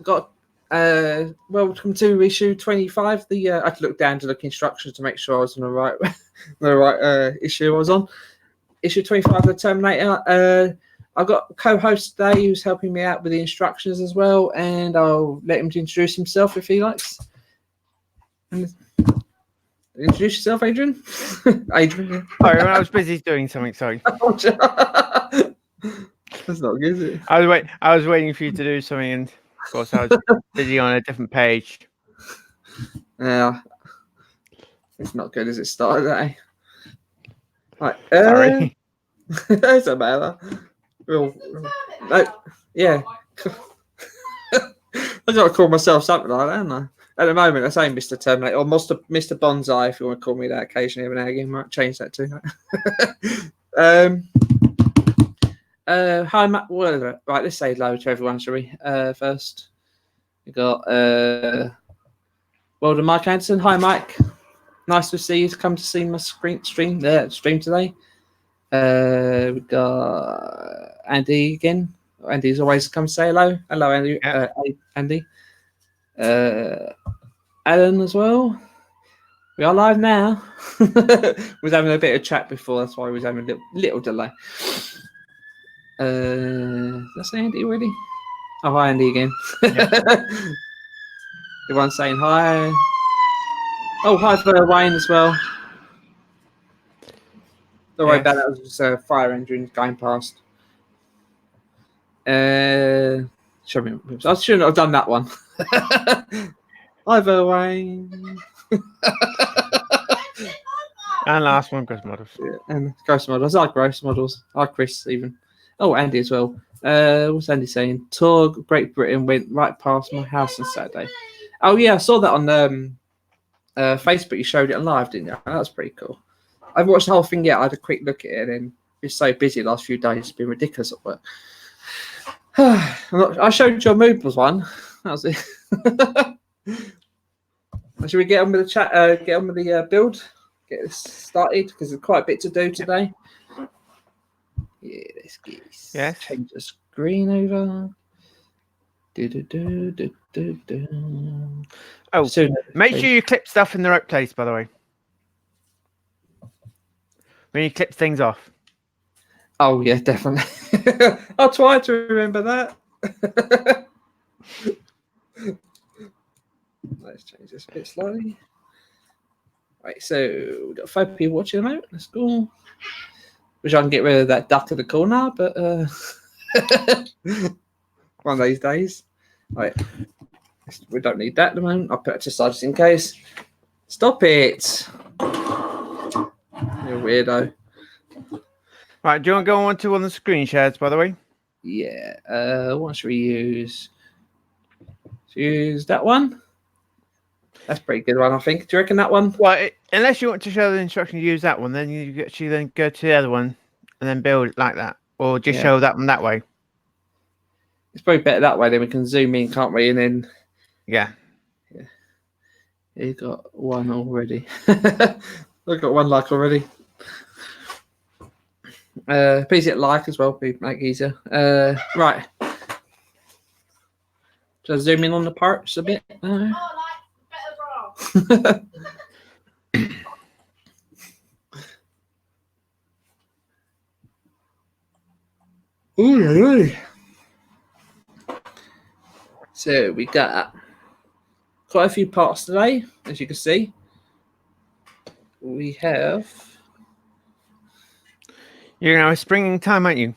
got welcome to issue 25. I had to look down to look instructions to make sure I was on the right issue I was on. Issue 25 of the Terminator. I've got a co-host today who's helping me out with the instructions as well, and I'll let him introduce himself if he likes. Introduce yourself, Adrian. Adrian. Sorry, I was busy doing something. Sorry. That's not good, is it? I was waiting for you to do something, and of course I was busy on a different page. Yeah, it's not good as it started, eh? Right. Sorry. Doesn't matter. Yeah. I got to call myself something like that, haven't I? At the moment, I say Mr. Terminator or Mr. Bonsai, if you want to call me that occasionally every now and again. Might change that too. Hi, Matt. Well, right, let's say hello to everyone, shall we? First, we got Weldon Mike Anderson. Hi, Mike. Nice to see you. Come to see my stream today. We got Andy again. Andy's always come say hello. Hello, Andy. Yeah. Andy. Alan as well. We are live now. We was having a bit of chat before, that's why we was having a little delay. That's Andy already. Oh, hi, Andy again. Yeah. Everyone's saying hi. Oh, hi for Wayne as well. Don't worry about that. It was just a fire engine going past. I shouldn't have done that one. Hi there, Wayne. And last one, Ghost Models. Yeah, and Ghost Models. I like Ghost Models. I like Chris even. Oh, Andy as well. What's Andy saying? Tour Great Britain went right past my house on Saturday. Oh yeah, I saw that on Facebook. You showed it on live, didn't you? That was pretty cool. I haven't watched the whole thing yet. I had a quick look at it, and been so busy the last few days. It's been ridiculous at work. I showed you a Mooble's one. That was it. Should we get on with the chat? Get on with the build. Get this started because there's quite a bit to do today. Yeah, let's get change the screen over. Oh, make sure you clip stuff in the right place, by the way. When you clip things off. Oh yeah, definitely. I'll try to remember that. Let's change this a bit slightly. Right, so we've got 5 people watching at the moment. That's cool. Wish I can get rid of that duck in the corner, but one of these days. Right. We don't need that at the moment. I'll put it to the side just in case. Stop it. You're a weirdo. Right, do you want to go on to one of the screen shares, by the way? Yeah. What should we use? Use that one. That's a pretty good one, I think. Do you reckon that one? Well, unless you want to show the instruction to use that one, then you actually then go to the other one and then build it like that. Or just show that one that way. It's probably better that way, then we can zoom in, can't we? And then... Yeah. You got one already. I've got one like already. Please hit like as well, make it easier. Right. Should I zoom in on the parts a bit? Ooh. So we got quite a few parts today, as you can see. We have. You're now springing time, aren't you?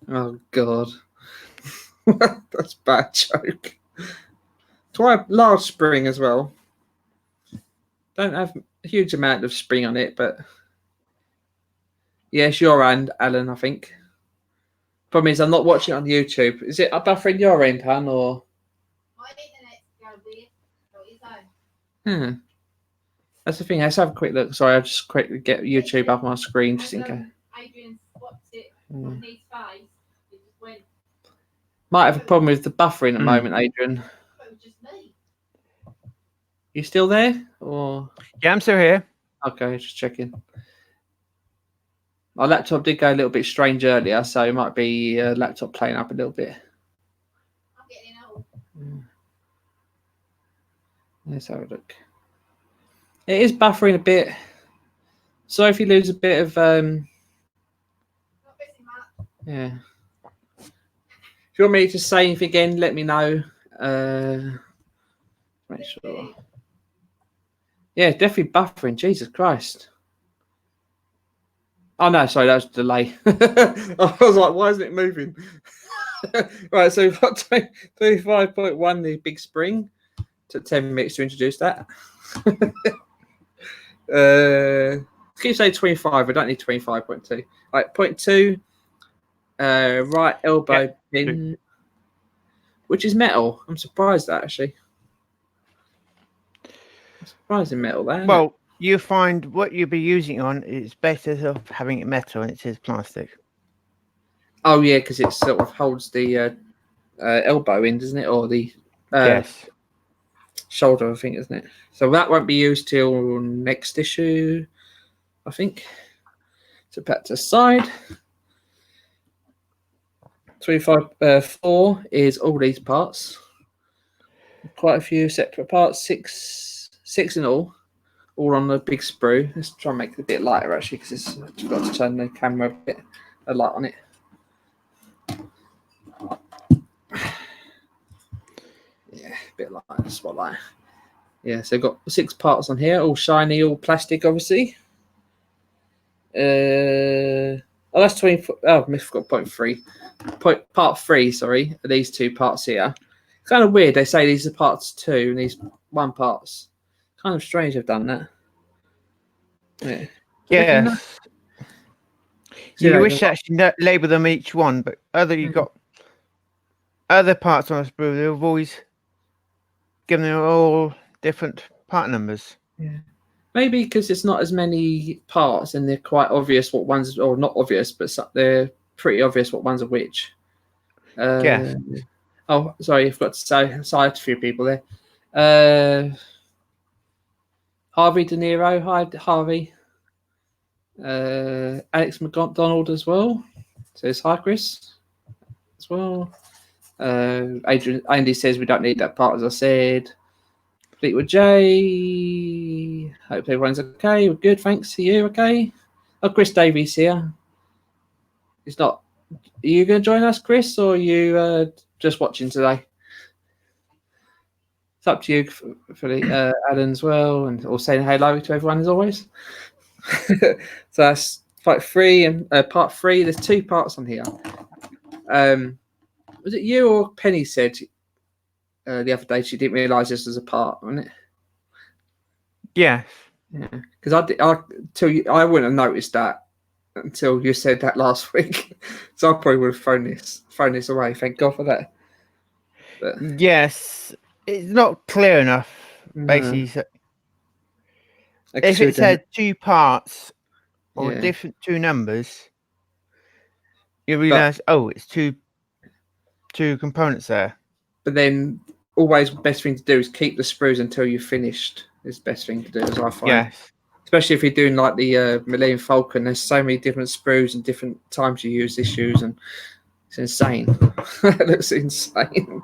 Oh God, that's a bad joke. Quite a large spring as well. Don't have a huge amount of spring on it, but yes, your end, Alan. I think. Problem is, I'm not watching it on YouTube. Is it a buffering your end, Han, or? My internet's going weird. What is that? That's the thing. Let's have a quick look. Sorry, I'll just quickly get YouTube up on my screen just in case. Adrian swapped it on his face. It just went. Might have a problem with the buffering at the moment, Adrian. It was just me. You still there? Or yeah, I'm still here. Okay, just checking. My laptop did go a little bit strange earlier, so it might be laptop playing up a little bit. I'm getting old. Let's have a look. It is buffering a bit. Sorry if you lose a bit of Not missing much. yeah. If you want me to say anything again, let me know. Make sure. Yeah, definitely buffering. Jesus Christ. Oh no, sorry, that was a delay. I was like, why isn't it moving? Right, so we've got 25.1, the big spring. Took 10 minutes to introduce that. Keep saying 25, I don't need 25.2. Right, point 2, right elbow pin, which is metal. I'm surprised that actually. Surprising metal there. Well, you find what you'll be using on is better off having it metal and it is plastic. Oh yeah, because it sort of holds the elbow in, doesn't it, or the Yes. shoulder, I think, isn't it? So that won't be used till next issue, I think. So back to the side. 25.4 is all these parts. Quite a few separate parts, six in all on the big sprue. Let's try and make it a bit lighter actually, because I've got to turn the camera a light on it. Yeah, a bit lighter, spotlight. Yeah, so I've got 6 parts on here, all shiny, all plastic, obviously. Oh, that's 20. Oh, I forgot point 3. Part 3, sorry, are these 2 parts here. Kind of weird. They say these are parts 2 and these 1 parts. Kind of strange they've done that. Yeah. Yes. You wish to actually label them each one, but you've got other parts on a sprue. They've always given them all different part numbers. Yeah. Maybe because it's not as many parts and they're quite obvious what ones, or not obvious, but they're pretty obvious what ones are which. Yes. Oh, sorry, I forgot to say hi to a few people there. Harvey De Niro, hi Harvey. Alex McDonald as well. Says hi, Chris, as well. Andy says we don't need that part, as I said. Fleetwood J. Hope everyone's okay. We're good, thanks to you. Okay. Oh, Chris Davies here. He's not. Are you going to join us, Chris, or are you just watching today? It's up to you, for the Alan as well, and all saying hello to everyone as always. So that's part 3 and part 3. There's 2 parts on here. Was it you or Penny said the other day she didn't realise this was a part, wasn't it? Yeah. Yeah, because I wouldn't have noticed that until you said that last week. So I probably would have thrown this away. Thank God for that. But, yes, it's not clear enough. Basically, if it said 2 parts or different 2 numbers, you realise, it's two components there. But then, always the best thing to do is keep the sprues until you've finished. Is the best thing to do, as I find. Yes. Especially if you're doing like the Millennium Falcon, there's so many different sprues and different times you use issues, and it's insane. It looks insane.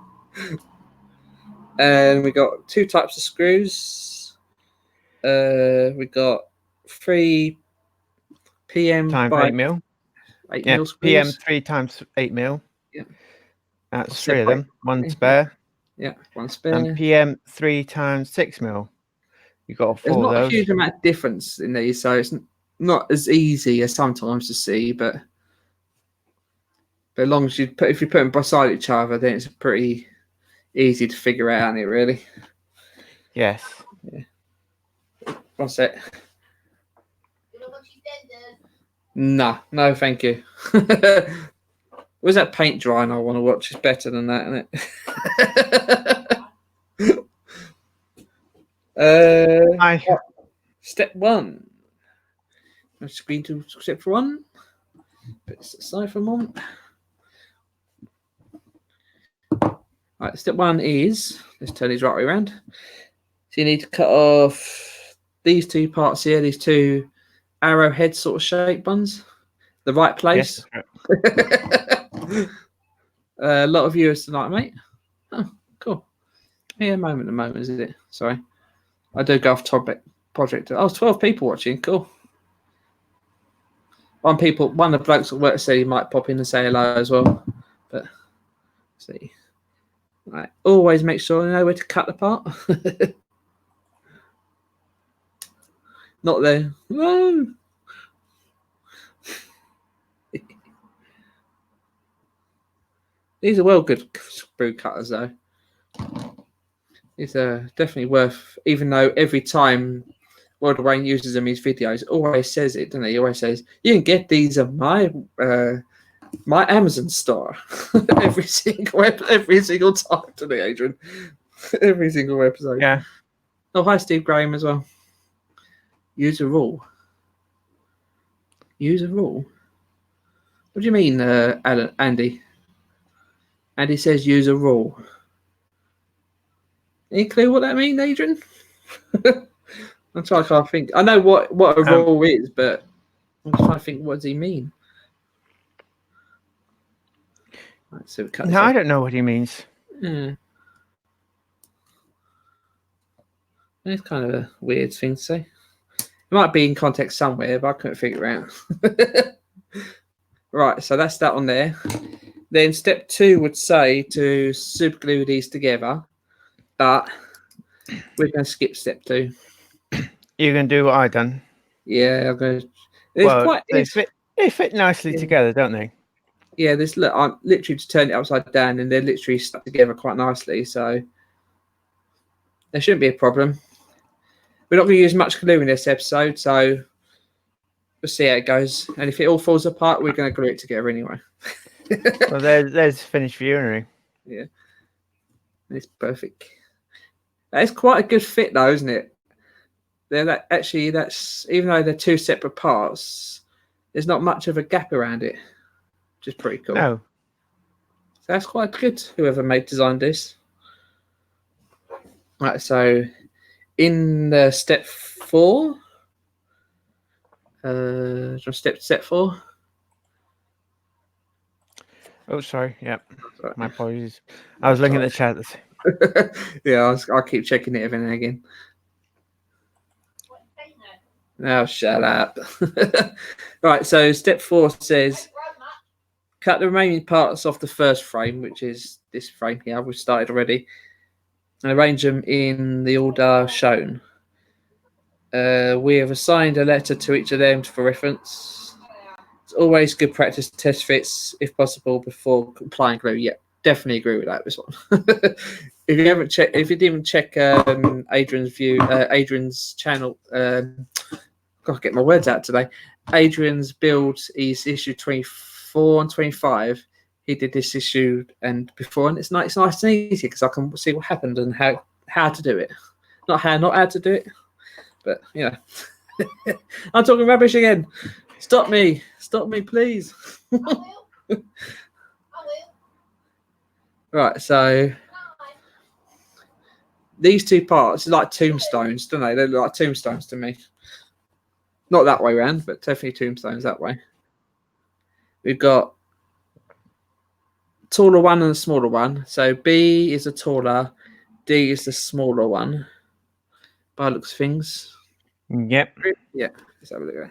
And we got 2 types of screws. We got 3 PM times by 8 mil. 8 mil screws. PM 3 times 8 mil. Yeah. That's 3 of them. 1 spare. Yeah, 1 spare. And PM 3 times 6 mil. You got 4 There's of not those. a huge amount of difference in these, so it's not as easy as sometimes to see, but as long as if you put them beside each other, then it's pretty easy to figure out, isn't it, really? Yes. Yeah. What's it? No, thank you. Where's that paint drying I want to watch? It's better than that, isn't it? Step 1. Screen to step 1. Put this aside for a moment. Right, step 1 is, let's turn these right way around. So you need to cut off these 2 parts here, these 2 arrowhead sort of shaped ones. The right place. Yes. A lot of viewers tonight, mate. Oh, cool. Yeah, moment at the moment, isn't it? Sorry. I do go off topic project. Oh, 12 people watching. Cool. One of the blokes at work said he might pop in and say hello as well. But see. Right. Always make sure you know where to cut the part. Not there. No. These are well good sprue cutters though. These are definitely worth, even though every time World of Wayne uses them in his videos, always says it, doesn't he? He always says, you can get these at my Amazon store. every single time, doesn't he, Adrian? Every single episode. Yeah. Oh, hi, Steve Graham as well. Use a rule. Use a rule? What do you mean, Andy? Andy says use a rule. Any clue what that means, Adrian? I'm trying to think. I know what a rule is, but I'm trying to think, what does he mean? Right, so No, I don't know what he means. It's kind of a weird thing to say. It might be in context somewhere, but I couldn't figure it out. Right, so that's that on there. Then step 2 would say to super glue these together, but we're going to skip step 2. You're going to do what I done. Yeah, I'm going to. They fit nicely together, don't they? Yeah, I'm literally just turned it upside down, and they're literally stuck together quite nicely. So there shouldn't be a problem. We're not going to use much glue in this episode, so we'll see how it goes. And if it all falls apart, we're going to glue it together anyway. Well, there's finished for you, anyway. Yeah, it's perfect. That's quite a good fit, though, isn't it? That's even though they're 2 separate parts, there's not much of a gap around it, which is pretty cool. No. So that's quite good. Whoever designed this. Right, so in step 4, step 4. Oh, sorry. Yeah, my apologies. I was looking at the chat. Yeah, I'll keep checking it every now and again. Oh, shut up. Right, so step 4 says cut the remaining parts off the first frame, which is this frame here. We've started already, and arrange them in the order shown. We have assigned a letter to each of them for reference. It's always good practice to test fits if possible before applying glue. Yeah, definitely agree with that. This one. If you didn't check Adrian's channel, gotta get my words out today. Adrian's build is issue 24 and 25. He did this issue and before, and it's nice and easy because I can see what happened and how to do it. Not how to do it, but you know. I'm talking rubbish again. Stop me, please. I will. Right, so these 2 parts are like tombstones, don't they? They look like tombstones to me. Not that way around, but definitely tombstones that way. We've got taller one and a smaller one. So B is the taller, D is the smaller one. By the looks of things. Yep. Yeah, let's have a look at it.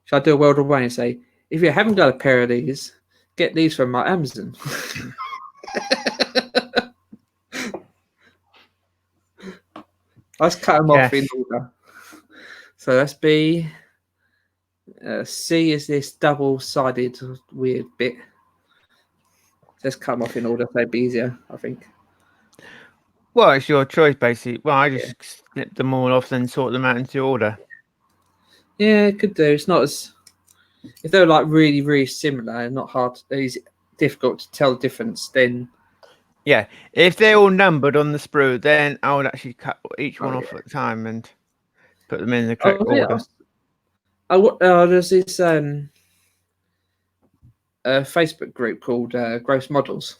Shall I do a World of Wayne and say, if you haven't got a pair of these, get these from my Amazon. Let's cut them off in order. So that's B. C is this double-sided weird bit. Let's cut them off in order. That'd be easier, I think. Well, it's your choice, basically. Well, I just snip them all off and sort them out into order. Yeah, it could do. It's not as if they're like really, really similar and not hard. It's difficult to tell the difference. Then, yeah, if they're all numbered on the sprue, then I would actually cut each one off at a time and put them in the correct order. There's this Facebook group called Gross Models,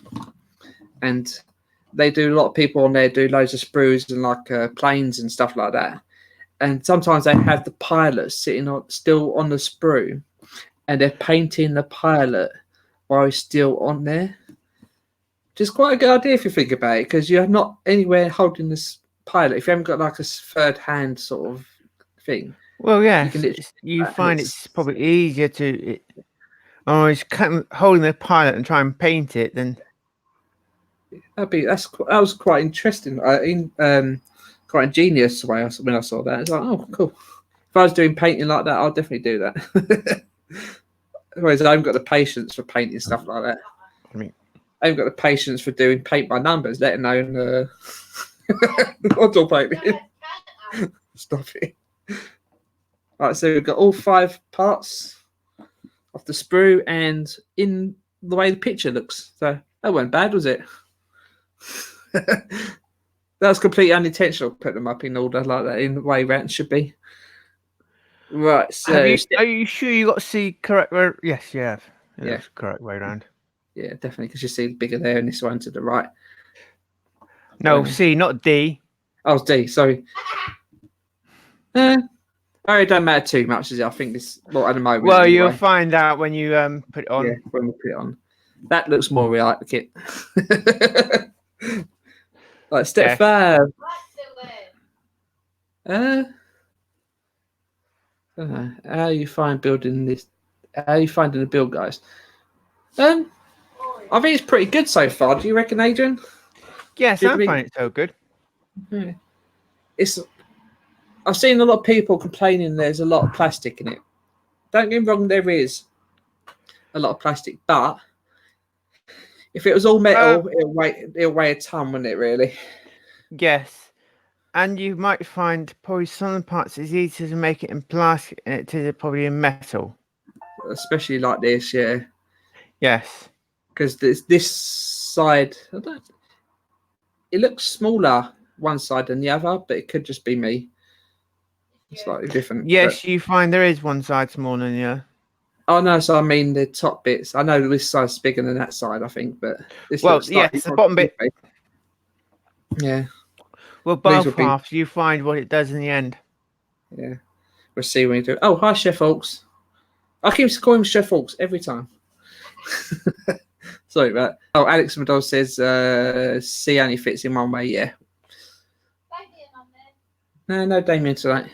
and they do a lot of people on there do loads of sprues and like planes and stuff like that. And sometimes they have the pilot sitting still on the sprue, and they're painting the pilot while he's still on there. which is quite a good idea if you think about it, because you're not anywhere holding this pilot. If you haven't got like a third hand sort of thing. Well, yeah, you find it's probably easier to always holding the pilot and try and paint it than. That was quite interesting. Quite ingenious way when I saw that. It's like, oh, cool. If I was doing painting like that, I'd definitely do that. Whereas I haven't got the patience for painting stuff like that. I haven't got the patience for doing paint by numbers, let alone model painting. Stop it. Right, so we've got all 5 parts of the sprue and in the way the picture looks. So that wasn't bad, was it? That was completely unintentional, putting them up in order like that in the way round should be. Right, so are you sure you got C correct way? Yes, you have. Yeah, correct way round. Yeah, definitely, because you see bigger there and this one to the right. No, C, not D. Oh, it's D, sorry. It don't matter too much, does it? I think this at the moment. Well, anyway. You'll find out when you put it on. Yeah, when we put it on. That looks more realistic. Like step 5. How you find building this? How you finding the build, guys? I think it's pretty good so far. Do you reckon, Adrian? Yes, I find it so good. Yeah. I've seen a lot of people complaining there's a lot of plastic in it. Don't get me wrong, there is a lot of plastic, but if it was all metal, it'll weigh a ton, wouldn't it, really? Yes. And you might find probably some of the parts is easier to make it in plastic and it is probably in metal. Especially like this, yeah. Yes. Because this side, it looks smaller one side than the other, but it could just be me. Slightly different. Yes, you find there is one side smaller than the other. Oh no, so I mean the top bits. I know this side's bigger than that side, I think, but this yes, the bottom bit. Yeah. Well, both halves, you find what it does in the end. Yeah. We'll see when you do. Oh, hi, Chef Hawks. I keep calling him Chef Hawks every time. Sorry about that. Oh, Alex Madol says C only fits in one way, yeah. No, Damien tonight.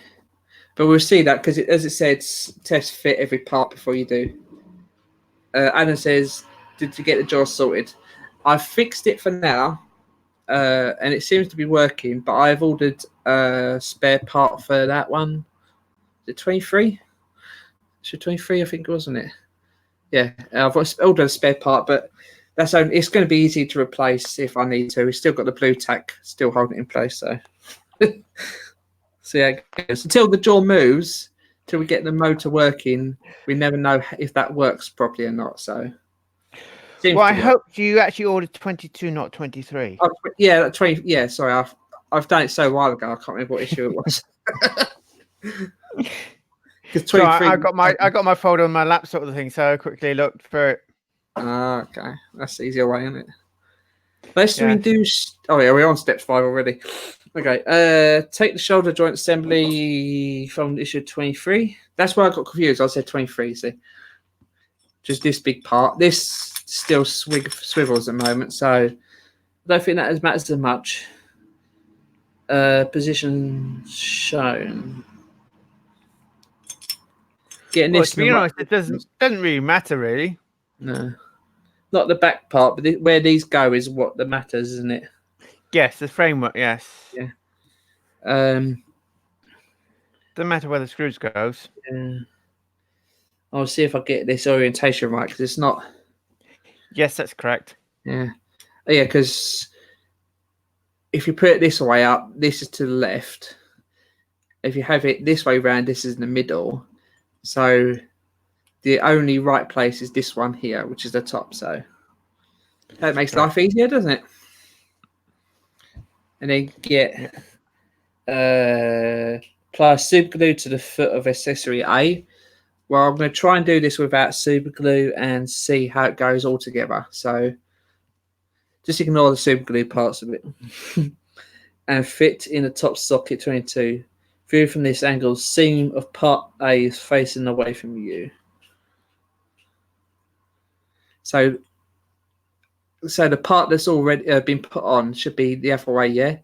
But we'll see that because, as it said, test fit every part before you do. Adam says, did you get the jaw sorted? I've fixed it for now, and it seems to be working, but I've ordered a spare part for that one. Is it 23? Should 23, I think, wasn't it? Yeah, I've ordered a spare part, but it's going to be easy to replace if I need to. We've still got the blue tack still holding it in place, so... So yeah, until the jaw moves, till we get the motor working, we never know if that works properly or not. So, well, I hope you actually ordered 22, not 23. Yeah, 20. Yeah, sorry, I've done it so a while ago. I can't remember what issue it was. So I got my folder on my lap sort of thing. So I quickly looked for it. Okay, that's the easier way, isn't it? Let's redo. Oh yeah, we're on step 5 already. Okay, take the shoulder joint assembly from issue 23. That's where I got confused. I said 23, see. Just this big part. This still swivels at the moment, so I don't think that matters as much. Position shown. Getting this. To be honest, it doesn't really matter, really. No. Not the back part, but where these go is what that matters, isn't it? Yes, the framework, yes. Yeah. Doesn't matter where the screws goes. Yeah. I'll see if I get this orientation right, because it's not... Yes, that's correct. Yeah. Yeah, because if you put it this way up, this is to the left. If you have it this way round, this is in the middle. So the only right place is this one here, which is the top. So that makes life easier, doesn't it? And then get apply super glue to the foot of accessory A. Well, I'm going to try and do this without super glue and see how it goes all together. So just ignore the super glue parts of it. And fit in the top socket 22. View from this angle, seam of part A is facing away from you. So So the part that's already been put on should be the other way, yeah?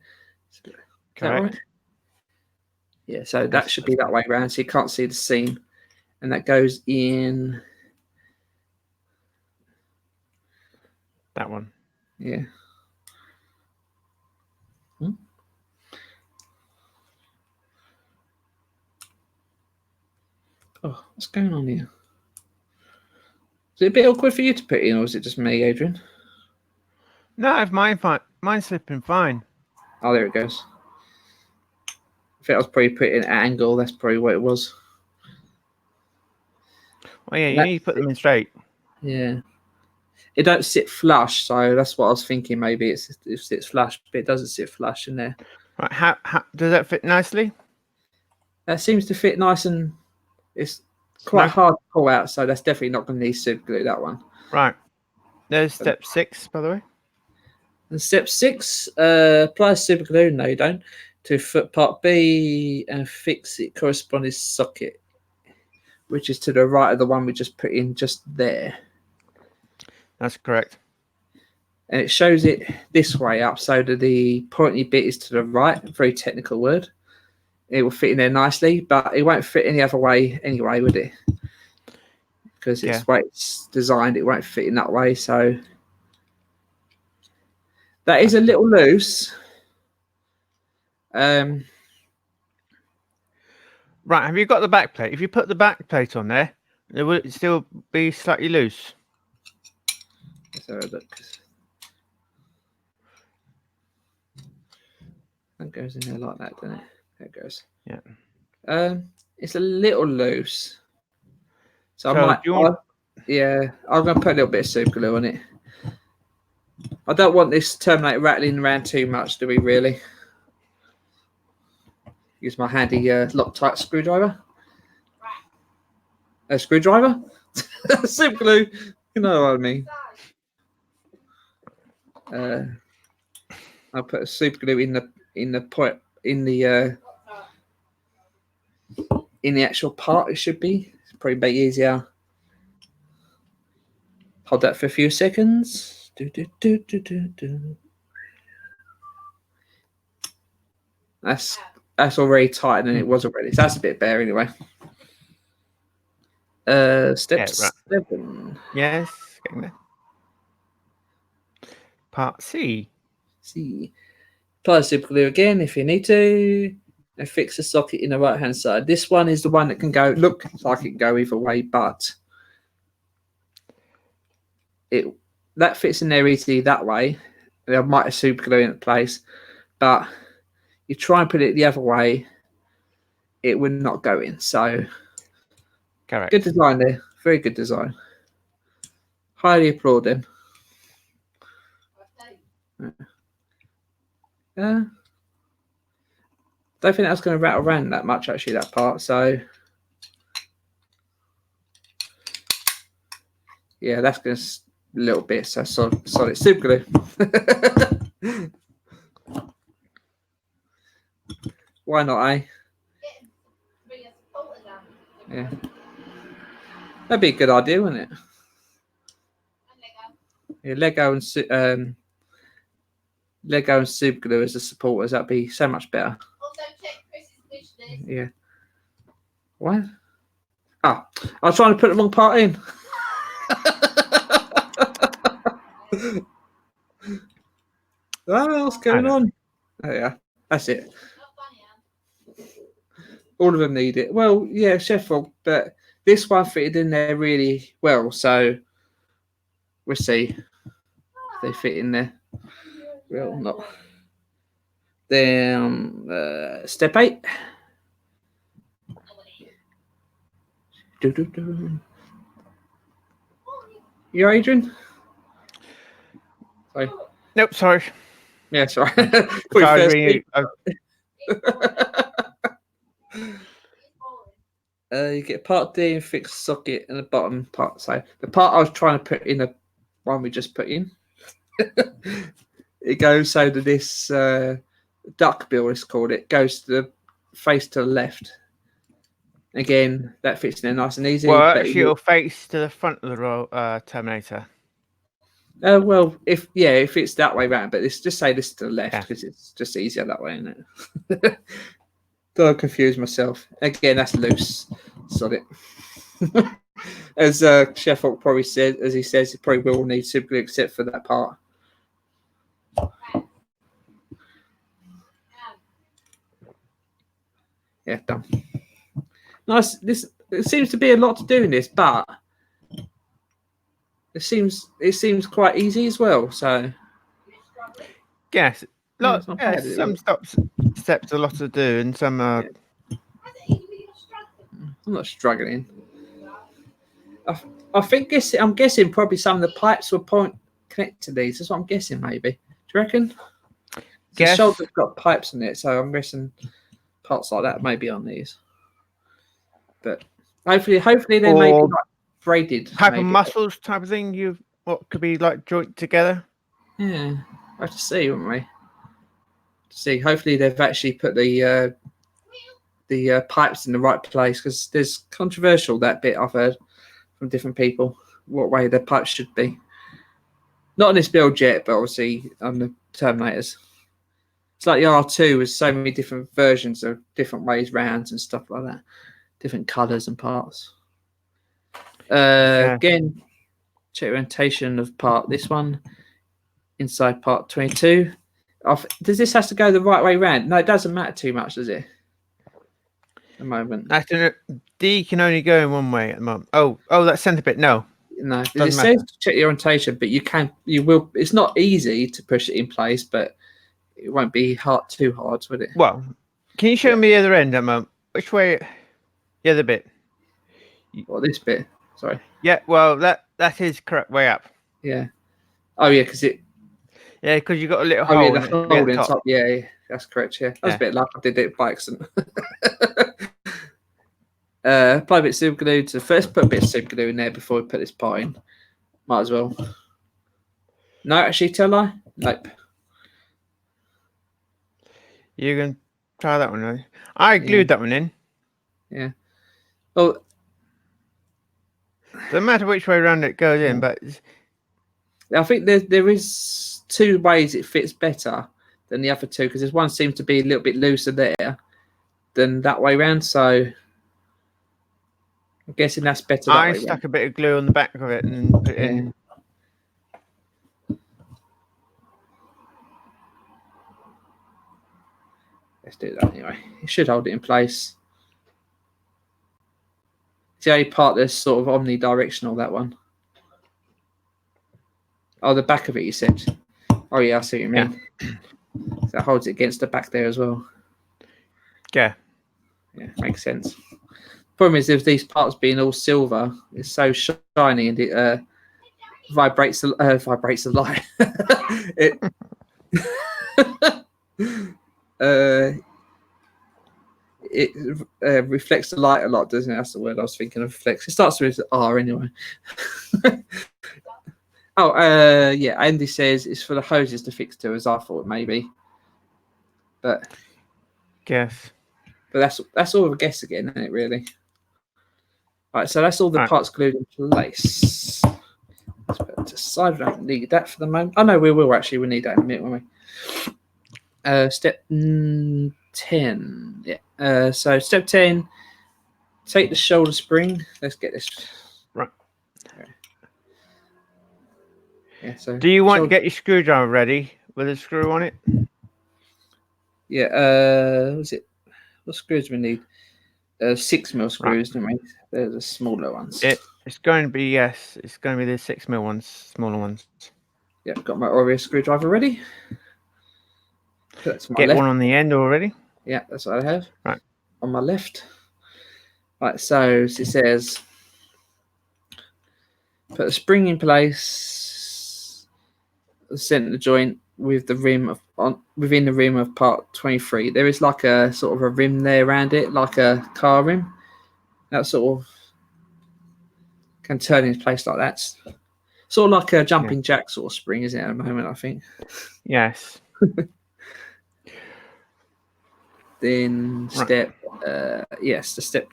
Is that Correct. right? Yeah, so that should be that way around, so you can't see the seam. And that goes in... That one. Yeah. Oh, what's going on here? Is it a bit awkward for you to put in, or is it just me, Adrian? No, if mine's slipping fine. Oh, there it goes. I think I was probably putting it at an angle. That's probably what it was. Oh yeah, you need to put them in straight. Yeah. It don't sit flush, so that's what I was thinking. Maybe it sits flush, but it doesn't sit flush in there. Right, how does that fit nicely? That seems to fit nice, and it's quite hard to pull out, so that's definitely not going to need super glue, that one. Right. There's step 6, by the way. And step 6, apply super glue. No, you don't. To foot part B and fix it corresponding socket, which is to the right of the one we just put in just there. That's correct. And it shows it this way up, so that the pointy bit is to the right. Very technical word. It will fit in there nicely, but it won't fit any other way anyway, would it? Because it's the way it's designed, it won't fit in that way. So that is a little loose. Right, have you got the back plate? If you put the back plate on there, it will still be slightly loose. Let's have a look. That goes in there like that, doesn't it? There it goes. Yeah. It's a little loose. So So I might, do you want... I'm going to put a little bit of super glue on it. I don't want this Terminator rattling around too much, do we really? Use my handy Loctite screwdriver. A screwdriver? Super glue. You know what I mean. I'll put a super glue in the actual part. It should be. It's probably a bit easier. Hold that for a few seconds. That's already tighter than it was already. So that's a bit better anyway. Step 7. Yes, getting there. Part C. Apply super glue again if you need to, and fix the socket in the right hand side. This one is the one that can go. Look like it can go either way, but that fits in there easily that way. I might have super glue in place, but you try and put it the other way, it would not go in. So, correct. Good design there. Very good design. Highly applaud them. Don't think that's going to rattle around that much, actually, that part. So, yeah, that's going to a little bit. So, solid super glue. Why not, eh? Yeah. That'd be a good idea, wouldn't it? Yeah, Lego and super glue as the supporters. That'd be so much better. Also check Chris's wish list. Yeah. What? Ah, I was trying to put the wrong part in. What's going on? Oh yeah, that's it. All of them need it. Well, yeah, Sheffield, but this one fitted in there really well. So we'll see if they fit in there. Well, not. Then step 8. You, Adrian? Sorry. Nope, sorry. Yeah, sorry. Sorry, you get part D and fix the socket and the bottom part. So the part I was trying to put in, the one we just put in, it goes so that this duck bill is called. It goes to the face to the left. Again, that fits in there nice and easy. Well, actually, it'll face to the front of the Terminator. Well, if it's that way round, but let's just say this to the left because it's just easier that way, isn't it? Don't confuse myself. Again, that's loose. Sod it. As Chef Hulk probably said, as he says, he probably will need super glue except for that part. Yeah, done. Nice. It seems to be a lot to do in this, but it seems quite easy as well. So yes, it's not bad, some steps are a lot to do, and some are. I'm not struggling. I'm guessing probably some of the pipes will connect to these. That's what I'm guessing. Maybe. Do you reckon? The shoulder's got pipes in it, so I'm guessing parts like that may be on these. But hopefully they may be like braided. Type of muscles, type of thing. What could be like joint together? Yeah, we'll have to see, won't we? See, hopefully they've actually put the pipes in the right place because there's controversial that bit I've heard from different people what way the pipes should be. Not on this build yet, but obviously on the Terminators. It's like the R2 with so many different versions of different ways rounds and stuff like that, different colours and parts. Again, check orientation of part this one inside part 22. Does this have to go the right way round? No, it doesn't matter too much, does it? At the moment, D can only go in one way at the moment. Oh, that centre bit. No, it says to check the orientation, but you will. It's not easy to push it in place, but it won't be too hard, would it? Well, can you show me the other end at the moment? Which way? The other bit. What, this bit? Sorry. Yeah. Well, that is correct way up. Yeah. Oh yeah, because it. Yeah, because you got a little hole. Oh yeah, the hole in top. Yeah, that's correct. Yeah, that was a bit like I did it by accident. Apply a bit of super glue to first. Put a bit of super glue in there before we put this part in. Might as well. No, actually, tell I. Nope. You can try that one. Right? I glued that one in. Yeah. Well, doesn't matter which way around it goes in, but I think there is two ways it fits better than the other two because this one seems to be a little bit looser there than that way round. So I'm guessing that's better. I stuck a bit of glue on the back of it and put it in. Let's do that anyway. It should hold it in place. It's the only part that's sort of omnidirectional, that one. Oh, the back of it, you said. Oh, yeah, I see what you mean. Yeah. So that holds it against the back there as well. Yeah. Yeah, makes sense. Problem is, with these parts being all silver, it's so shiny and it vibrates the light. It reflects the light a lot, doesn't it? That's the word I was thinking of. Reflects. It starts with R anyway. Yeah. Andy says it's for the hoses to fix to, as I thought maybe. But guess. But that's all a guess again, isn't it? Really. Right. So that's all the parts glued in place. Let's put it to the side. We don't need that for the moment. Oh no, we will actually. We need that in a minute, won't we? Step 10. Yeah. So step 10. Take the shoulder spring. Let's get this. Right. Okay. Yeah. So. Do you want to get your screwdriver ready with a screw on it? Yeah. What's it? What screws do we need? 6mm screws, don't we? They're the smaller ones. It's going to be It's going to be the 6mm ones, smaller ones. Yeah, got my Oreo screwdriver ready. That's my Get left. One on the end already. Yeah, that's what I have. Right on my left. Right, so it says put a spring in place. Center joint with the rim within the rim of part 23. There is like a sort of a rim there around it, like a car rim. That sort of can turn into place like that. Sort of like a jumping jack sort of spring, isn't it, at the moment, I think? Yes. Then step, the step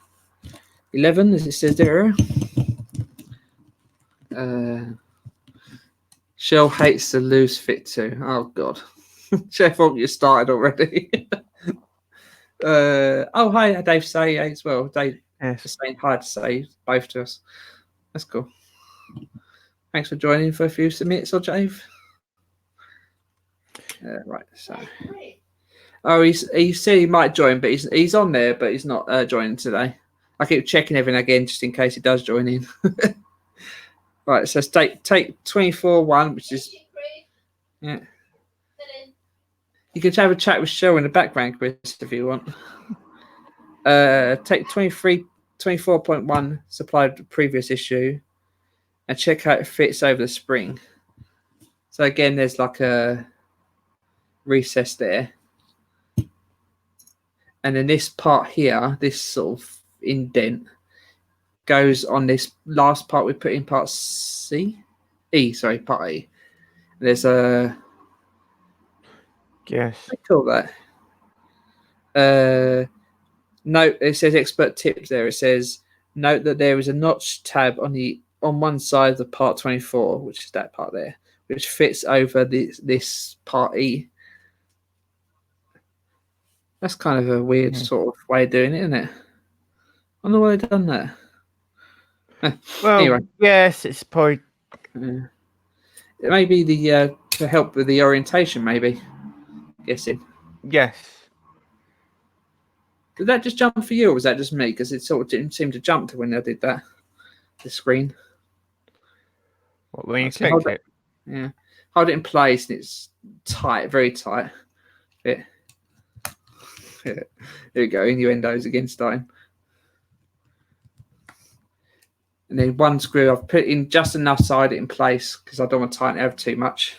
11, as it says there. Shell hates the loose fit too. Oh god. Chef, you started already. Hi, Dave say as well. Dave just saying hi to say both to us. That's cool. Thanks for joining for a few minutes, or Dave. Right, so. Oh, he said he might join, but he's on there, but he's not joining today. I keep checking every now and again just in case he does join in. Right, so take 24-1, which is yeah. You can have a chat with Cheryl in the background, Chris, if you want. Take 24.1 supplied the previous issue and check how it fits over the spring. So again, there's like a recess there. And then this part here, this sort of indent, goes on this last part we put in part part E. There's a... Yes. I call that. Note, it says expert tips there. It says, note that there is a notch tab on one side of the part 24, which is that part there, which fits over this part E. That's kind of a weird sort of way of doing it, isn't it? I wonder why they've done that. Well, anyway. Yes, it's probably... It may be to help with the orientation, maybe. Guessing. Yes. Did that just jump for you, or was that just me? Because it sort of didn't seem to jump to when I did that. The screen. What, when you clicked it? Yeah. Hold it in place, and it's tight, very tight. Yeah. Here we go, innuendos again starting. And then one screw, I've put in just enough side it in place because I don't want to tighten it over too much.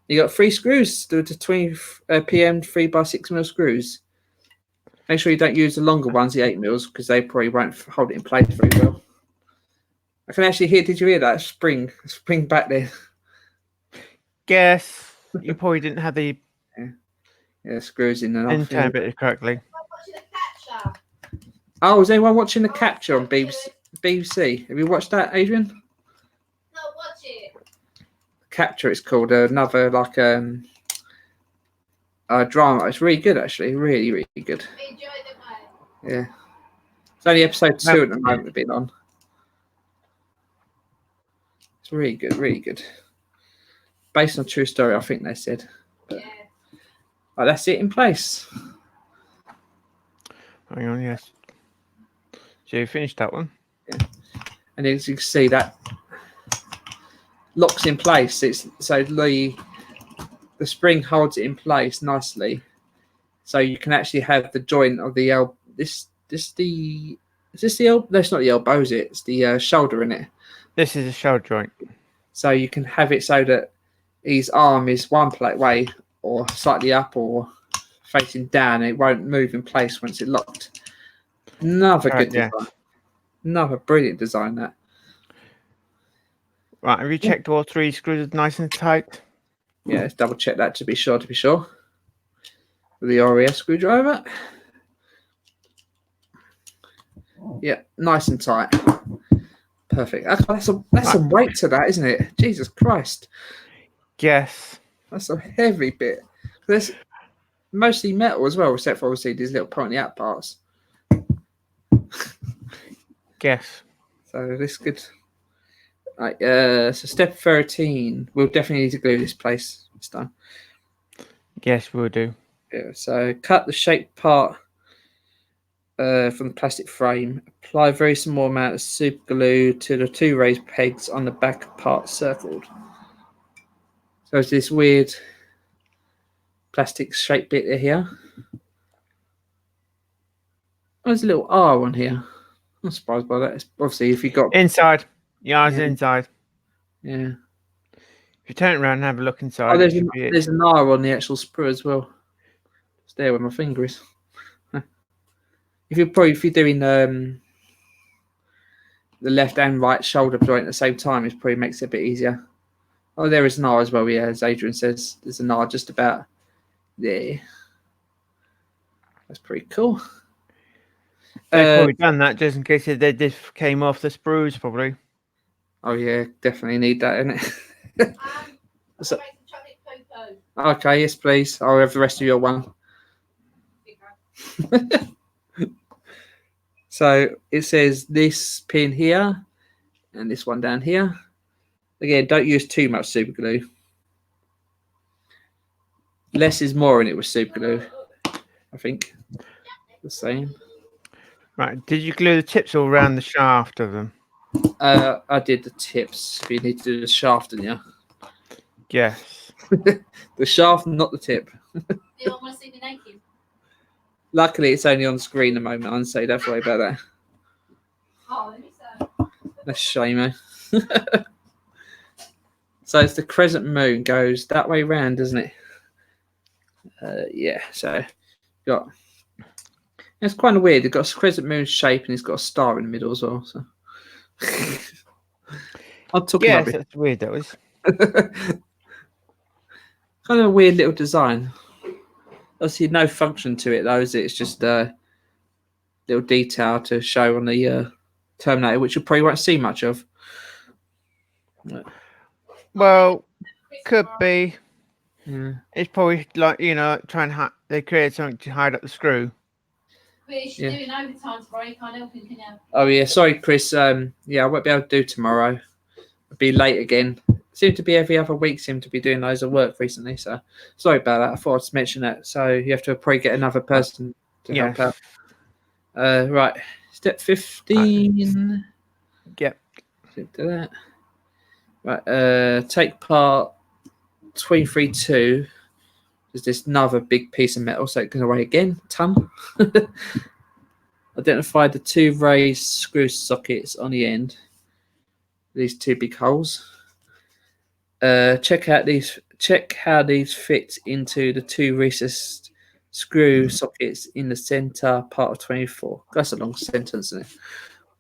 You got 3 screws, the 20 PM 3x6mm screws. Make sure you don't use the longer ones, the 8mm, because they probably won't hold it in place very well. I can actually hear, did you hear that? Spring back there. Yes, you probably didn't have the screws in enough. intern bit correctly. Oh, is anyone watching the capture on BBC? Have you watched that, Adrian? No, watch it. Capture, it's called. Another like drama. It's really good, actually. Really, really good. I enjoyed it, mate. Yeah. It's only episode 2 at the moment we've been on. It's really good, really good. Based on a true story, I think they said. But, Yeah. right, that's it in place. Hang on, yes. So you finished that one? Yeah. And as you can see, that locks in place. So the spring holds it in place nicely. So you can actually have the joint of the elbow. Is this the elbow? No, it's not the elbow, is it? It's the shoulder in it. This is a shoulder joint. So you can have it so that his arm is one plate way or slightly up or facing down. It won't move in place once it's locked. Another good design. Another brilliant design, that. Right, have you checked all 3 screws are nice and tight? Yeah, let's double check that to be sure. With the RES screwdriver. Yeah, nice and tight. Perfect. That's some weight to that, isn't it? Jesus Christ. Yes. That's a heavy bit. There's mostly metal as well, except for obviously these little pointy out parts. Yes. So this could. Right, so step 13. We'll definitely need to glue this place this time. Yes, we'll do. Yeah. So cut the shaped part from the plastic frame. Apply a very small amount of super glue to the 2 raised pegs on the back part circled. So it's this weird plastic shaped bit here. Oh, there's a little R on here. I'm surprised by that. It's obviously, if you got inside, it's inside. Yeah. If you turn it around and have a look inside, Oh, there's an R on the actual sprue as well. It's there where my finger is. If you're doing the left and right shoulder joint at the same time, it probably makes it a bit easier. Oh, there is an R as well. Yeah, as Adrian says, there's an R just about there. That's pretty cool. They've probably done that just in case they just came off the sprues, probably. Oh yeah, definitely need that, innit? What's that? Make some chocolate poo-poo. Okay, yes, please. I'll have the rest of your one. So it says this pin here and this one down here. Again, don't use too much super glue. Less is more in it with super glue, I think. The same. Right. Did you glue the tips all around the shaft of them? I did the tips. You need to do the shaft, didn't you? Yes. The shaft, not the tip. You want to see me naked? Luckily, it's only on screen at the moment, so don't worry about that. Oh, let me see. That's a shame, eh? So it's the crescent moon goes that way round, doesn't it? Yeah, so got. It's kind of weird. It's got a crescent moon shape and it's got a star in the middle as well. So I'm talking Yes, rubbish. that's weird. That was. Kind of a weird little design. Obviously, no function to it though, is it? It's just a little detail to show on the Terminator, which you probably won't see much of. Well, could be. Yeah. It's probably like try and they created something to hide up the screw. Chris, you're doing overtime tomorrow. You can't help you, can you? Oh yeah, sorry, Chris. Yeah, I won't be able to do tomorrow. I'll be late again. Seem to be every other week. Seem to be doing loads of work recently. So sorry about that. I thought I'd mention that. So you have to probably get another person to help out. Right, step 15. Yep. Do that. Right. Take part 23-2. There's this another big piece of metal, so it goes away again. Ton. Identify the two raised screw sockets on the end. These two big holes. Check how these fit into the two recessed screw sockets in the center part of 24. That's a long sentence, isn't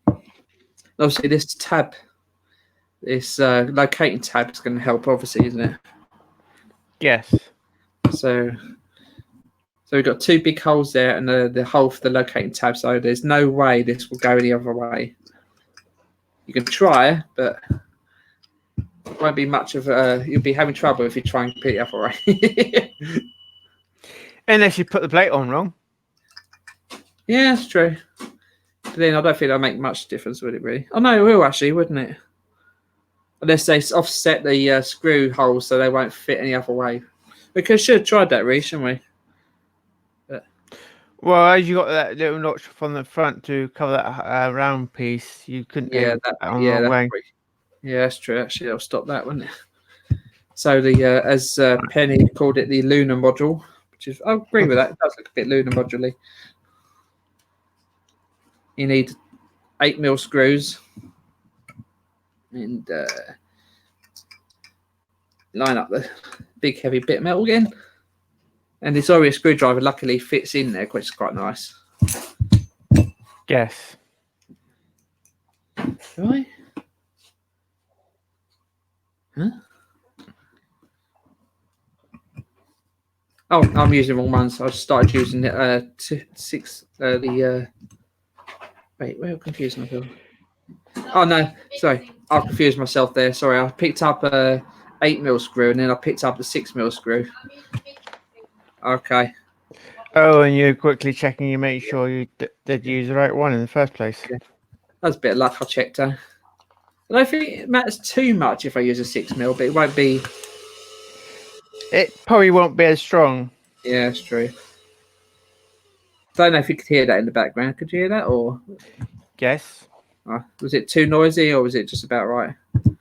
it? Obviously, this tab, this locating tab is going to help, obviously, isn't it? Yes. So we've got two big holes there and the hole for the locating tab. So there's no way this will go any other way. You can try, but it won't be much of you'll be having trouble if you try and put it the other way. Unless you put the plate on wrong. Yeah, that's true. But then I don't think that'll make much difference, would it really? Oh no, it will actually, wouldn't it? Unless they offset the screw holes so they won't fit any other way. We should have tried that, really, shouldn't we? Well, as you got that little notch from the front to cover that round piece, you couldn't aim that on the wrong way. Yeah, that's true. Actually, that'll stop that, wouldn't it? So the as Penny called it, the lunar module, which is I agree with that. It does look a bit lunar module-y. You need 8mm screws and line up the big heavy bit of metal again. And this Oreo screwdriver luckily fits in there, which is quite nice. Yes. Right. Huh? Oh, I'm using the wrong ones. I just started using the wait, where confused myself. Oh no, sorry, I confused myself there. Sorry, I picked up a 8mm screw and then I picked up the 6mm screw. Okay. Oh, and you're quickly checking you make sure you did use the right one in the first place. Okay. That's a bit of luck. I checked. I don't think it matters too much if I use a 6mm, but it won't be. It probably won't be as strong. Yeah, that's true. Don't know if you could hear that in the background. Could you hear that, or? Yes. Was it too noisy, or was it just about right? It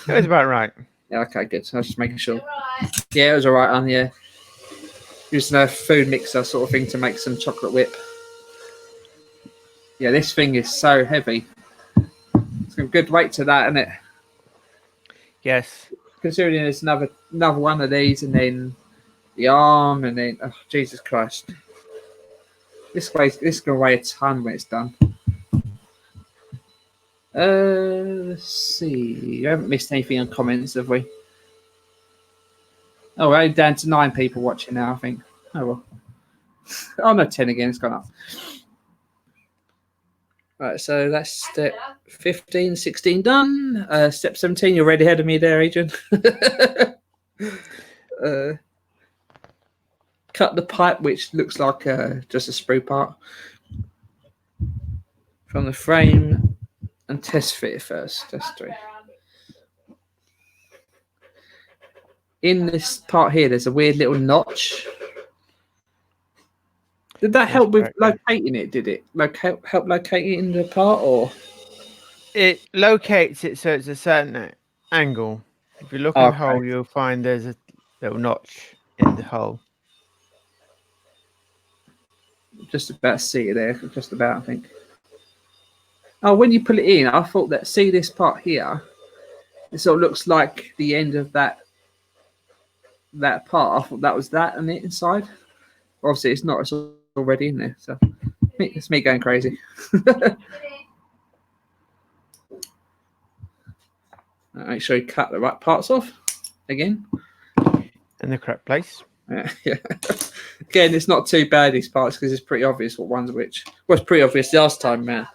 was about right. Yeah. Okay. Good. I was just making sure. Right. Yeah, it was all right. Yeah. Using a food mixer sort of thing to make some chocolate whip. Yeah, this thing is so heavy. It's got good weight to that, isn't it? Yes. Considering there's another one of these, and then the arm, and then Jesus Christ, this gonna weigh a ton when it's done. Let's see. You haven't missed anything on comments, have we? Oh, we're only down to 9 people watching now, I think. Oh well. Oh no, 10 again. It's gone up. Right, so that's step 15, 16 done. Step 17, you're already ahead of me there, Adrian. Cut the pipe, which looks like just a sprue part, from the frame and test fit it first. Test 3. In this part here, there's a weird little notch. Did that help with locating it? Did it help locate it in the part, or it locates it so it's a certain angle? If you look in the hole, you'll find there's a little notch in the hole. Just about to see it there. Just about, I think. Oh, when you put it in, I thought that. See this part here. It sort of looks like the end of that part. I thought that was that on the inside. Obviously, it's not. It's already in there. So it's me going crazy. Make sure you cut the right parts off again. In the correct place. Yeah. Again, it's not too bad, these parts, because it's pretty obvious what one's which. Well, it's pretty obvious last time, man.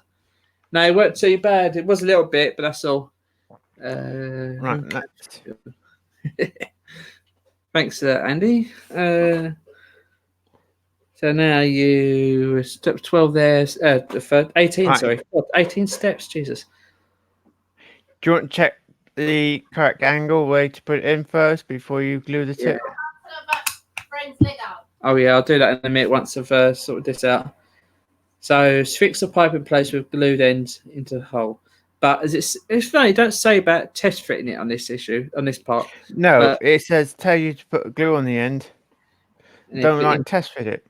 No, it weren't too bad. It was a little bit, but that's all. Right. Thanks, Andy. So now you step 12 there. 18, right. Sorry. 18 steps, Jesus. Do you want to check the correct angle, way to put it in first before you glue the tip? Oh, yeah, I'll do that in a minute once I've sorted this out. So fix the pipe in place with glued ends into the hole. But it's funny, don't say about test fitting it on this issue, on this part. No, it says tell you to put glue on the end. Don't like test fit it.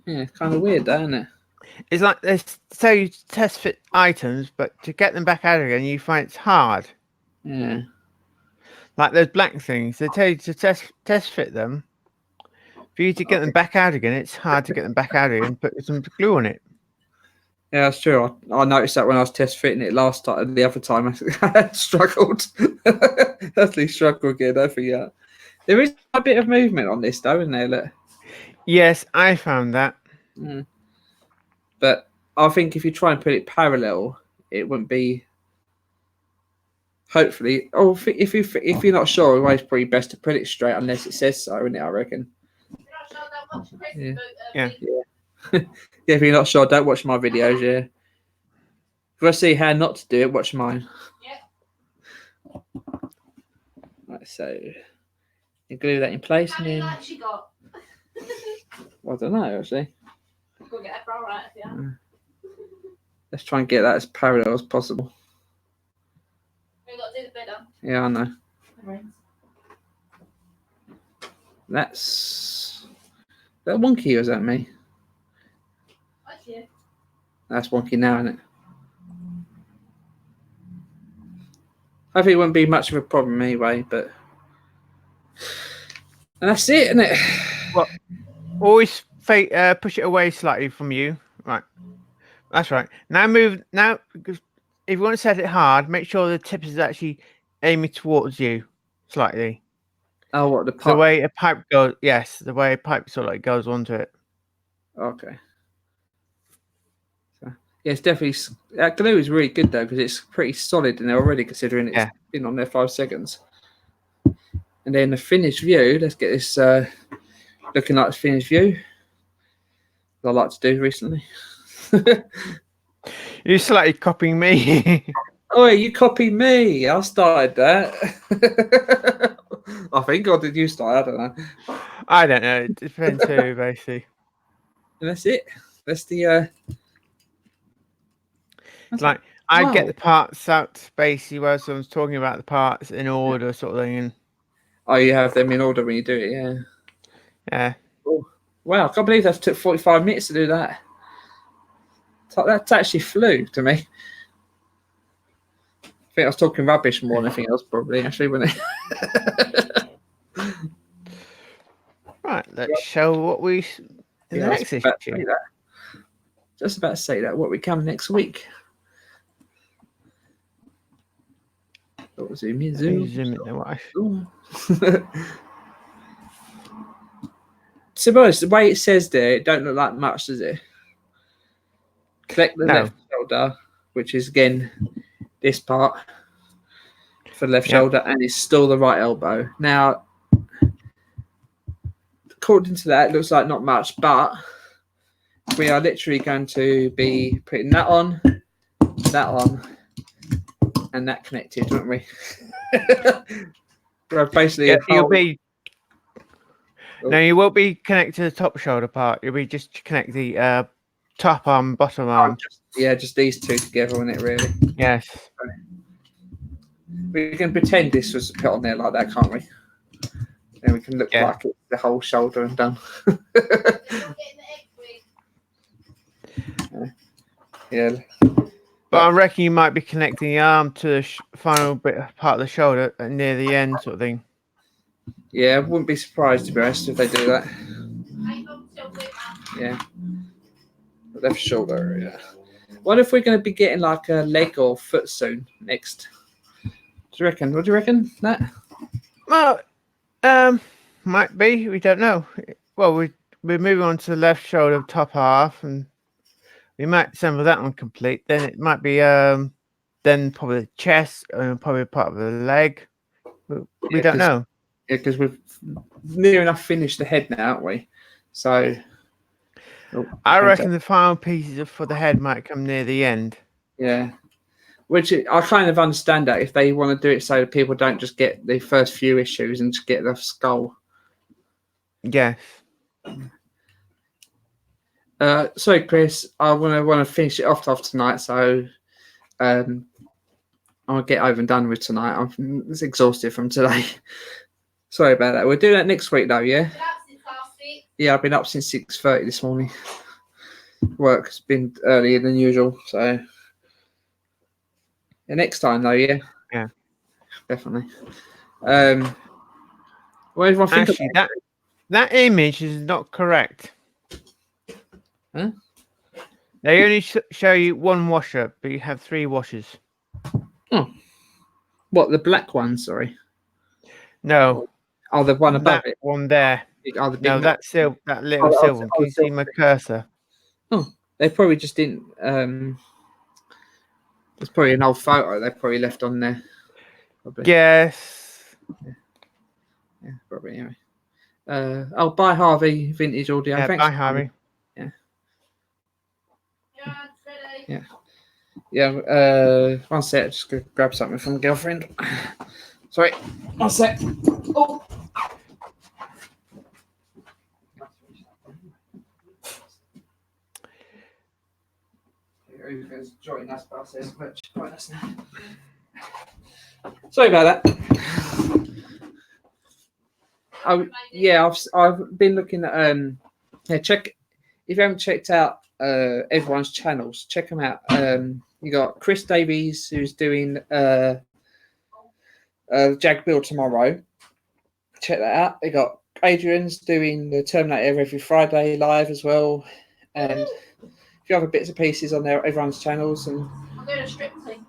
Yeah, kind of weird, though, isn't it? It's like they tell you to test fit items, but to get them back out again, you find it's hard. Yeah. Like those black things, they tell you to test fit them. For you to get them back out again, it's hard to get them back out again and put some glue on it. Yeah, that's true. I noticed that when I was test fitting it last time, the other time, I struggled. Definitely struggled again, I forget. There is a bit of movement on this, though, isn't there? Look. Yes, I found that. Mm. But I think if you try and put it parallel, it wouldn't be. Hopefully, if you're not sure, it's probably best to put it straight unless it says so, isn't it? I reckon. Yeah. Yeah. Yeah, if you're not sure, don't watch my videos. Yeah. If you want to see how not to do it, watch mine. Yeah. Right, so you glue that in place, and then. She got. I don't know, actually. Go get a bra right, yeah. Let's try and get that as parallel as possible. We've got to do the bed on. Yeah, I know. That's that wonky, or is that me? That's you. That's wonky now, isn't it? I think it wouldn't be much of a problem anyway, but and that's it, isn't it? Well, always push it away slightly from you. Right. That's right. Now move. Now, because if you want to set it hard, make sure the tip is actually aiming towards you slightly. Oh, what the pipe? The way a pipe goes. Yes, the way a pipe sort of like goes onto it. Okay. So, yeah, it's definitely that glue is really good though because it's pretty solid in there already, considering it's been on there 5 seconds. And then the finished view. Let's get this looking like the finished view. I like to do recently. You're slightly copying me. Oh, you copied me. I started that. I think, or did you start? I don't know. I don't know. It depends who, basically. And that's it. That's the. It's like I get the parts out basically where someone's talking about the parts in order, sort of thing. And... Oh, you have them in order when you do it, yeah. Yeah. Oh, wow, I can't believe that took 45 minutes to do that. That actually flew to me. I think I was talking rubbish more than anything else, probably, actually, wasn't it? Right, let's show what we in the next issue. Just about to say that, what we come next week. Oh, zoom in. Suppose the way it says there, it don't look like much, does it? Collect the left shoulder, which is again this part for the left shoulder, and it's still the right elbow. Now, according to that, it looks like not much, but we are literally going to be putting that on, and that connected, aren't we? Basically, Yeah, you'll be. No, you won't be connected to the top shoulder part. You'll be just connect the top arm, bottom arm. Just these two together, isn't it? Really? Yes. We can pretend this was put on there like that, can't we? Then we can look like it's the whole shoulder and done. Yeah. But I reckon you might be connecting the arm to the final bit part of the shoulder near the end, sort of thing. Yeah, I wouldn't be surprised, to be honest, if they do that. Yeah. The left shoulder, yeah. What if we're going to be getting like a leg or foot soon next? Do you reckon? What do you reckon, Nat? Well, might be. We don't know. Well, we're moving on to the left shoulder top half, and we might assemble that one complete. Then it might be then probably the chest and probably part of the leg. We don't know. Yeah, because we've near enough finished the head now, aren't we? So I reckon the final pieces for the head might come near the end. Yeah. Which I kind of understand that if they want to do it so that people don't just get the first few issues and just get the skull. Yes. Sorry, Chris. I want to finish it off tonight, so I'll get over and done with tonight. I'm exhausted from today. Sorry about that. We'll do that next week, though. Yeah. Yeah, I've been up since 6:30 this morning. Work's been earlier than usual, so. The next time, though, yeah. Yeah. Definitely. What do everyone think? Actually, that image is not correct. Huh? They only show you one washer, but you have 3 washers. Oh. What, the black one, sorry? No. Oh, the one above it? One there. Oh, the big no, that little silver one. Can you see my cursor? Oh, they probably just didn't... There's probably an old photo they probably left on there. Probably. Yes. Yeah, probably, anyway. Bye, Harvey, Vintage Audio. Yeah, thanks. bye, Harvey. Yeah. Yeah. One sec, just gonna grab something from girlfriend. Sorry, one sec. Oh. Join us, sorry about that. Oh yeah, I've been looking at check if you haven't checked out everyone's channels, check them out. You got Chris Davies who's doing Jag Bill tomorrow. Check that out. They got Adrian's doing the Terminator every Friday live as well, and a few other bits and pieces on there, everyone's channels. And I'm doing a strip thing.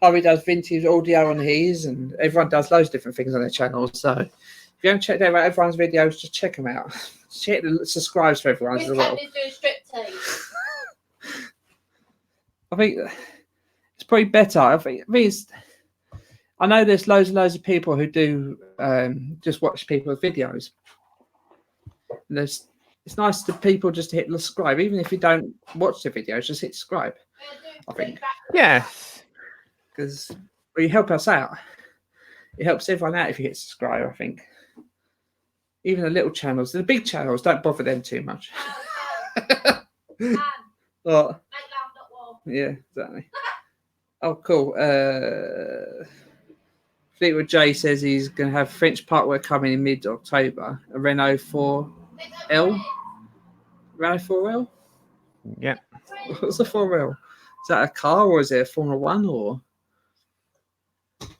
Harvey does vintage audio on his, and everyone does loads of different things on their channels. So if you haven't checked out everyone's videos, just check them out. Check the subscribes for everyone's as well. Doing striptease. I think it's probably better. I know there's loads and loads of people who do just watch people's videos. And it's nice to people just to hit subscribe, even if you don't watch the videos, just hit subscribe. I think. Yes. Because you help us out. It helps everyone out if you hit subscribe, I think. Even the little channels, the big channels, don't bother them too much. Oh, yeah, exactly. Oh, cool. Fleetwood J says he's going to have French Parkway coming in mid-October. A Renault 4L. Renault 4L? Yeah. What's a 4L? Is that a car or is it a Formula 1 or?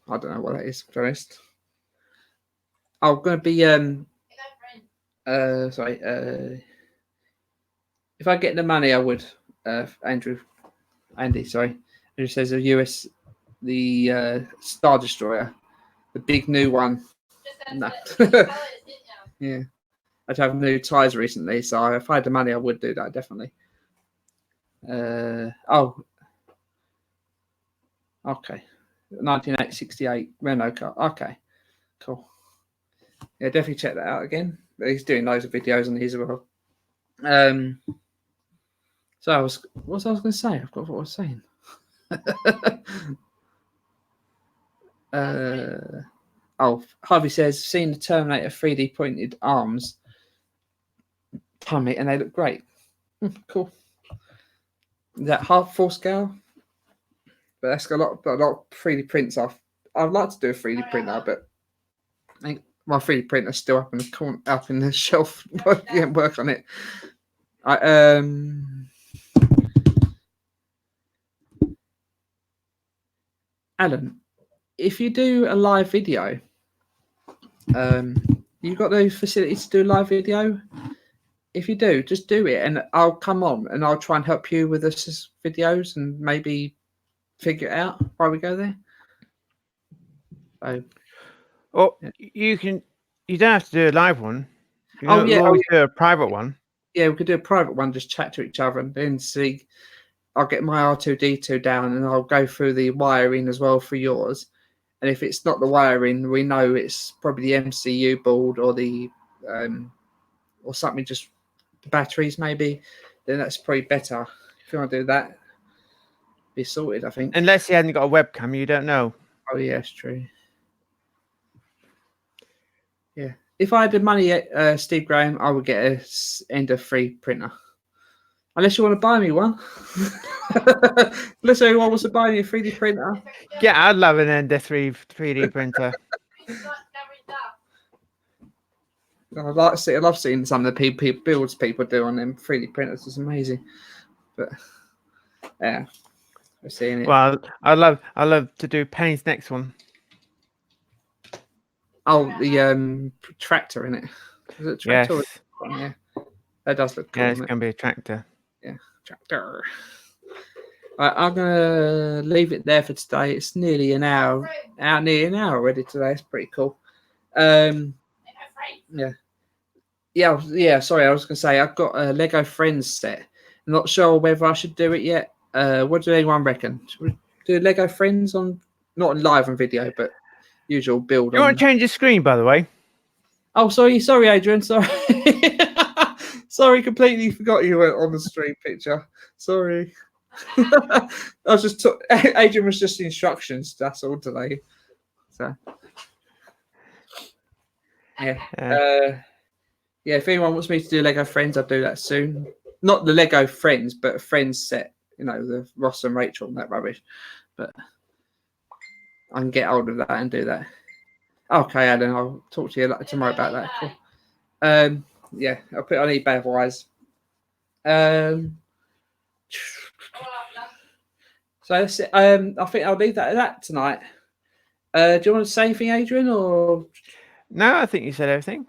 I don't know what that is, to be honest. I'm going to be, if I get the money, I would, Andy, sorry. Who says the Star Destroyer, the big new one. No. Yeah. I had to have new tyres recently, so if I had the money, I would do that, definitely. Okay. 1968 Renault car. Okay, cool. Yeah, definitely check that out again. He's doing loads of videos on his as well. So what was I going to say? I've got what I was saying. Harvey says, seen the Terminator 3D printed arms, tummy, and they look great. Cool. Is that half full scale? But that's got a lot of 3D prints off. I'd like to do a 3D printer, but I think my 3D printer's still up in the corner, up in the shelf. Work on it. Alan, if you do a live video, you've got the facility to do live video. If you do, just do it, and I'll come on and I'll try and help you with this videos and maybe figure it out while we go there. So, you can. You don't have to do a live one. You can always do a private one. Yeah, we could do a private one. Just chat to each other and then see. I'll get my R2D2 down and I'll go through the wiring as well for yours. And if it's not the wiring, we know it's probably the MCU board or the or something, just the batteries maybe. Then that's probably better. If you want to do that, be sorted, I think. Unless you hadn't got a webcam, you don't know. Oh yeah, that's true. Yeah, if I had the money, Steve Graham, I would get a Ender 3 printer. Unless you want to buy me one. Unless anyone wants to buy me a 3D printer. Yeah, I'd love an Ender 3D printer. I love seeing some of the builds people do on them 3D printers. It's amazing. But yeah, we're seeing it. Well, I love to do Penny's next one. Oh, the tractor in it. Is it tractor? Yes. Yeah, that does look cool. Yeah, it's going to be a tractor. Yeah, tractor. Right, I'm gonna leave it there for today. It's nearly an hour, nearly an hour already today. It's pretty cool. Yeah. Sorry, I was gonna say I've got a Lego Friends set. I'm not sure whether I should do it yet. What do anyone reckon? Should we do Lego Friends on not live on video, but usual build? You want to change your screen, by the way? Oh, sorry, Adrian. Sorry. Sorry, completely forgot you were on the stream picture. Sorry. Adrian was just instructions. That's all today. So, yeah. If anyone wants me to do Lego Friends, I'll do that soon. Not the Lego Friends, but a Friends set. You know, the Ross and Rachel and that rubbish. But I can get hold of that and do that. Okay, Adam, I'll talk to you tomorrow about that. Cool. Yeah, I'll put it on eBay otherwise. So that's it. I think I'll leave that at that tonight. Do you want to say anything, Adrian, or no? I think you said everything.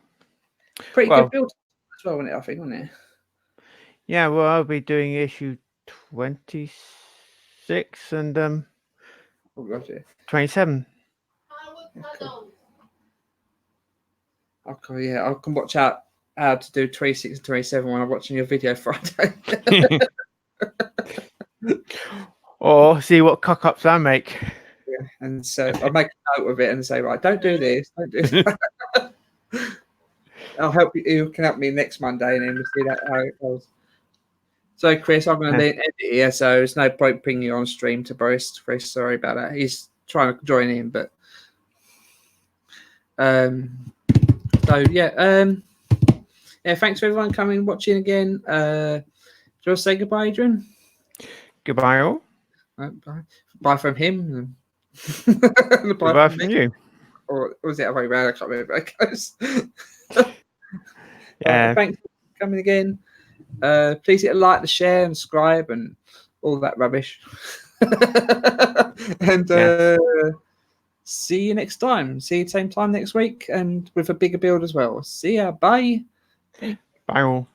Pretty good build as well, wasn't it? I think, wasn't it? Yeah, well, I'll be doing issue 26 and 27. Yeah, cool. Okay, yeah, I can watch out how to do 26 and 27 when I'm watching your video Friday. Or see what cock-ups I make. Yeah, and so I'll make a note of it and say, right, don't do this, don't do that. I'll help you. You can help me next Monday, and then we'll see how it goes. So, Chris, I'm going to end it here. So, there's no point bringing you on stream to Boris. Chris, sorry about that. He's trying to join in, but so yeah, thanks for everyone coming, watching again. Do you want to say goodbye, Adrian? Goodbye, all. Bye. Bye from him. Goodbye from you. Or was it other way around? I can't remember how it goes. Yeah. Thanks for coming again. Please hit a like, the share, and subscribe, and all that rubbish. And see you next time. See you same time next week, and with a bigger build as well. See ya. Bye. Bye all.